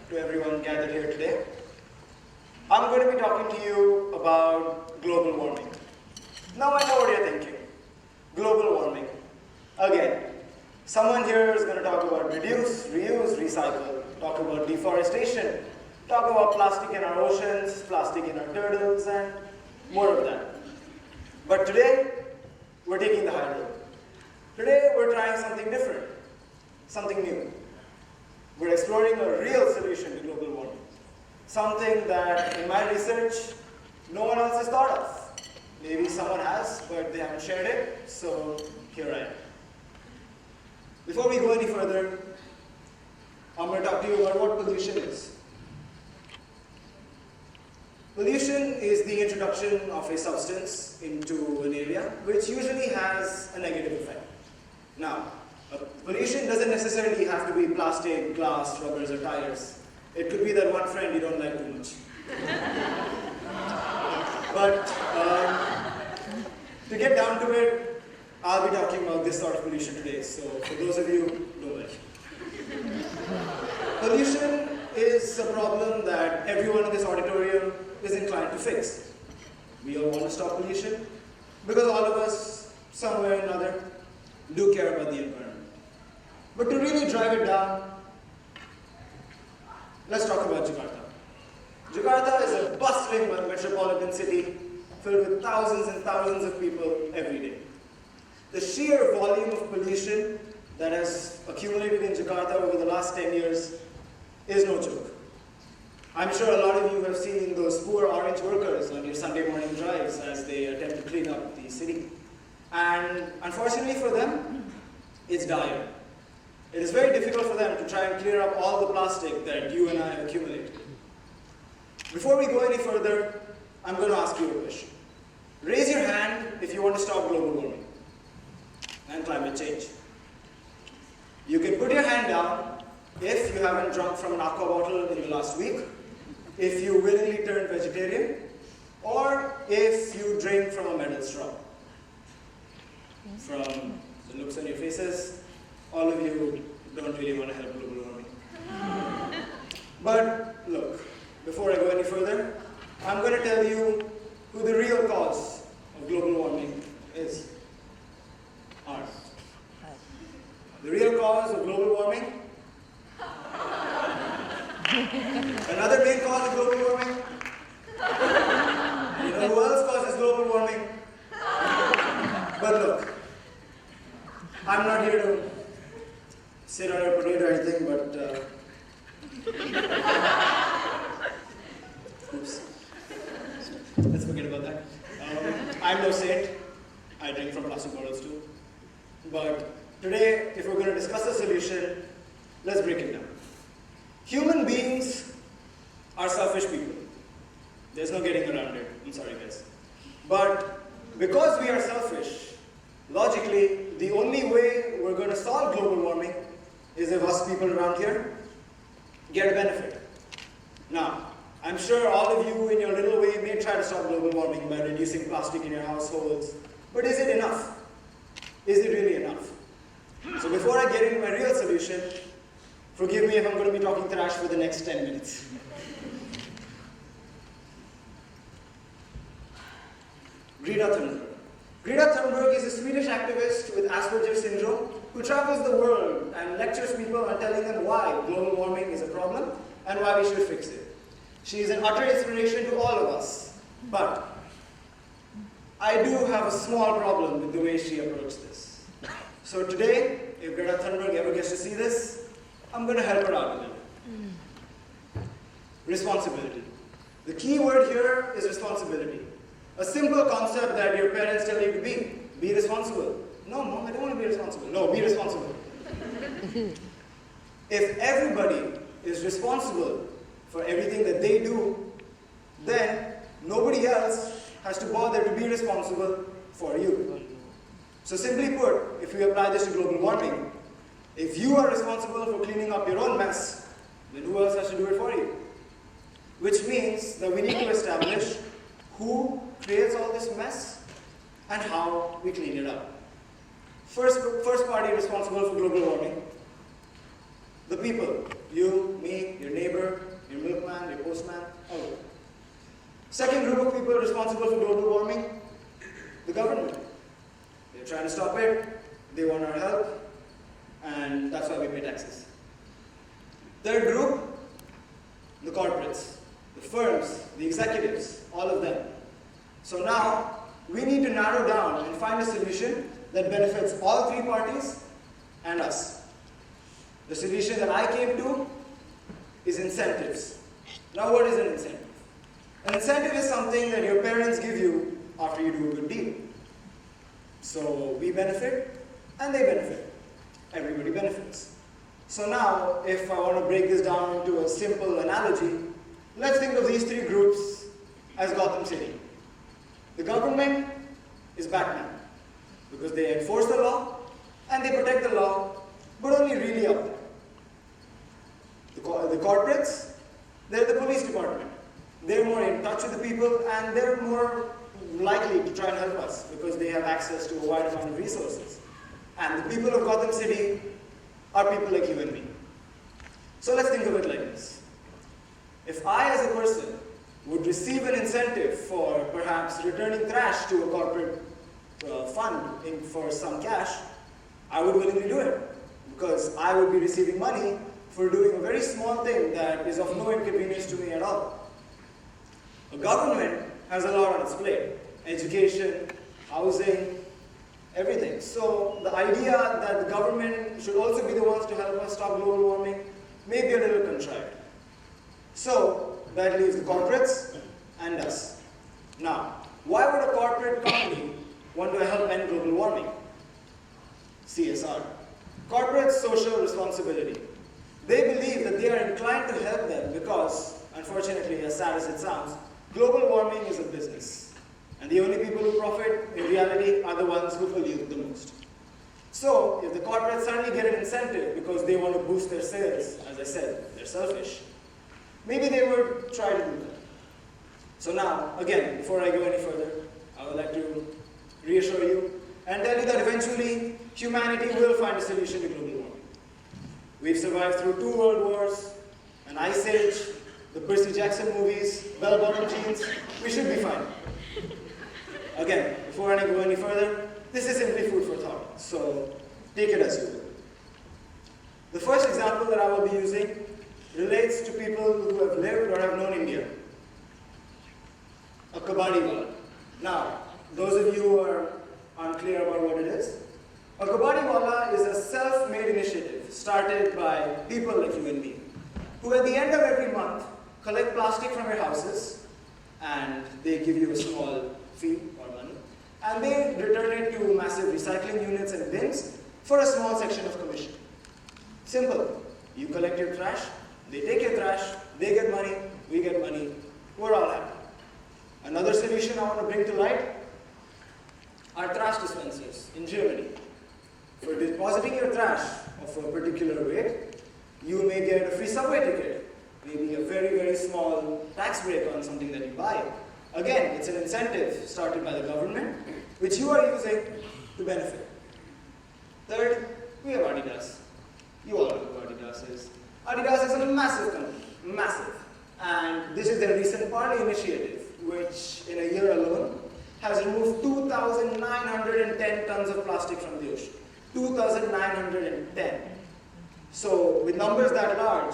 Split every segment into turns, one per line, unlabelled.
to everyone gathered here today. I'm going to be talking to you about global warming. Now I know what you're thinking. Global warming. Again, someone here is going to talk about reduce, reuse, recycle, talk about deforestation, talk about plastic in our oceans, plastic in our turtles, and more of that. But today, we're taking the high road. Today, we're trying something different, something new. We're exploring a real solution to global warming. Something that, in my research, no one else has thought of. Maybe someone has, but they haven't shared it, so here I am. Before we go any further, I'm going to talk to you about what pollution is. Pollution is the introduction of a substance into an area, which usually has a negative effect. Now, pollution doesn't necessarily have to be plastic, glass, rubbers, or tires. It could be that one friend you don't like too much. But to get down to it, I'll be talking about this sort of pollution today. So for those of you, don't worry. Pollution is a problem that everyone in this auditorium is inclined to fix. We all want to stop pollution because all of us, somewhere or another, do care about the environment. But to really drive it down, let's talk about Jakarta. Jakarta is a bustling metropolitan city filled with thousands and thousands of people every day. The sheer volume of pollution that has accumulated in Jakarta over the last 10 years is no joke. I'm sure a lot of you have seen those poor orange workers on your Sunday morning drives as they attempt to clean up the city. And unfortunately for them, it's dire. It is very difficult for them to try and clear up all the plastic that you and I have accumulated. Before we go any further, I'm going to ask you a question. Raise your hand if you want to stop global warming and climate change. You can put your hand down if you haven't drunk from an aqua bottle in the last week, if you willingly turned vegetarian, or if you drink from a metal straw. From the looks on your faces, all of you don't really want to help global warming. But look, before I go any further, I'm going to tell you who the real cause of global warming is. Ours. The real cause of global warming? Another main cause of global warming? You know who else causes global warming? But look, I'm not here to sit on your parade or anything, but oops. Let's forget about that. I'm no saint. I drink from plastic bottles too. But today, if we're going to discuss a solution, let's break it down. Human beings are selfish people. There's no getting around it. I'm sorry, guys. But because we are selfish, logically, the only way we're going to solve global warming is if us people around here get a benefit. Now, I'm sure all of you in your little way may try to stop global warming by reducing plastic in your households, but is it enough? Is it really enough? So before I get into my real solution, forgive me if I'm going to be talking trash for the next 10 minutes. Greta Thunberg. Greta Thunberg is a Swedish activist with Asperger's syndrome who travels the world and lectures people on telling them why global warming is a problem and why we should fix it. She is an utter inspiration to all of us, but I do have a small problem with the way she approached this. So today, if Greta Thunberg ever gets to see this, I'm going to help her out a little. Responsibility. The key word here is responsibility. A simple concept that your parents tell you to be responsible. No, Mom, I don't want to be responsible. No, be responsible. If everybody is responsible for everything that they do, then nobody else has to bother to be responsible for you. So simply put, if we apply this to global warming, if you are responsible for cleaning up your own mess, then who else has to do it for you? Which means that we need to establish who creates all this mess and how we clean it up. First party responsible for global warming, the people. You, me, your neighbor, your milkman, your postman, all of it. Second group of people responsible for global warming, the government. They're trying to stop it, they want our help, and that's why we pay taxes. Third group, the corporates, the firms, the executives, all of them. So now, we need to narrow down and find a solution that benefits all three parties and us. The solution that I came to is incentives. Now what is an incentive? An incentive is something that your parents give you after you do a good deed. So we benefit and they benefit. Everybody benefits. So now, if I want to break this down into a simple analogy, let's think of these three groups as Gotham City. The government is Batman, because they enforce the law and they protect the law, but only really up there. The corporates, they're the police department. They're more in touch with the people and they're more likely to try and help us because they have access to a wide amount of resources. And the people of Gotham City are people like you and me. So let's think of it like this. If I, as a person, would receive an incentive for perhaps returning trash to a corporate fund for some cash, I would willingly do it because I would be receiving money for doing a very small thing that is of no inconvenience to me at all. A government has a lot on its plate. Education, housing, everything. So the idea that the government should also be the ones to help us stop global warming may be a little contrived. So that leaves the corporates and us. Now, why would a corporate company want to help end global warming? CSR. Corporate social responsibility. They believe that they are inclined to help them because, unfortunately, as sad as it sounds, global warming is a business. And the only people who profit, in reality, are the ones who pollute the most. So, if the corporates suddenly get an incentive because they want to boost their sales, as I said, they're selfish, maybe they would try to do that. So now, again, before I go any further, I would like to reassure you and tell you that eventually humanity will find a solution to global warming. We've survived through 2 world wars, an ice age, the Percy Jackson movies, bell-bottom jeans. We should be fine. Again, before I go any further, this is simply food for thought, so take it as you will. The first example that I will be using relates to people who have lived or have known India. A kabaddi wala. Now, those of you who are unclear about what it is, a kabaddi wala is a self-made initiative started by people like you and me, who at the end of every month collect plastic from your houses and they give you a small fee or money and they return it to massive recycling units and bins for a small section of commission. Simple. You collect your trash, they take your trash, they get money, we get money, we're all happy. Another solution I want to bring to light are trash dispensers in Germany. For depositing your trash of a particular weight, you may get a free subway ticket, maybe a very, very small tax break on something that you buy. Again, it's an incentive started by the government, which you are using to benefit. Third, we have Adidas. You all know who Adidas is. Adidas is a massive company, massive. And this is their recent Parley initiative, which in a year alone has removed 2,910 tons of plastic from the ocean. 2,910. So with numbers that large,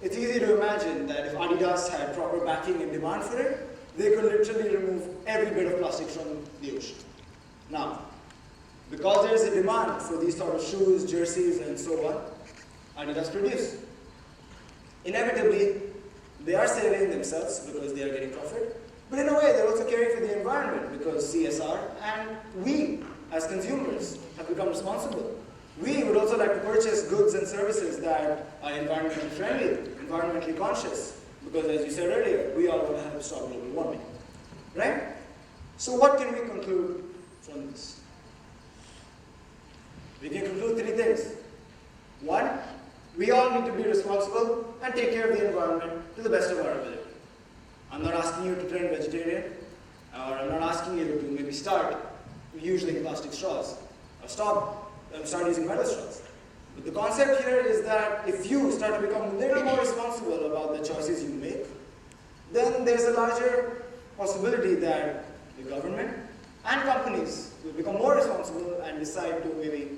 it's easy to imagine that if Adidas had proper backing and demand for it, they could literally remove every bit of plastic from the ocean. Now, because there is a demand for these sort of shoes, jerseys, and so on, Adidas produce. Inevitably, they are saving themselves because they are getting profit, but in a way they're also caring for the environment because CSR and we as consumers have become responsible. We would also like to purchase goods and services that are environmentally friendly, environmentally conscious, because as you said earlier, we all want to help stop global warming, right? So what can we conclude from this? We can conclude 3 things. 1, we all need to be responsible and take care of the environment to the best of our ability. I'm not asking you to turn vegetarian, or I'm not asking you to maybe start using plastic straws, or start using metal straws. But the concept here is that if you start to become a little more responsible about the choices you make, then there's a larger possibility that the government and companies will become more responsible and decide to maybe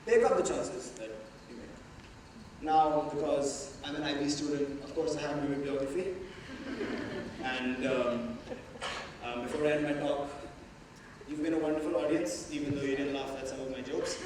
take up the choices that you make. Now, because I'm an IB student, of course I have my bibliography. And before I end my talk, you've been a wonderful audience, even though you didn't laugh at some of my jokes.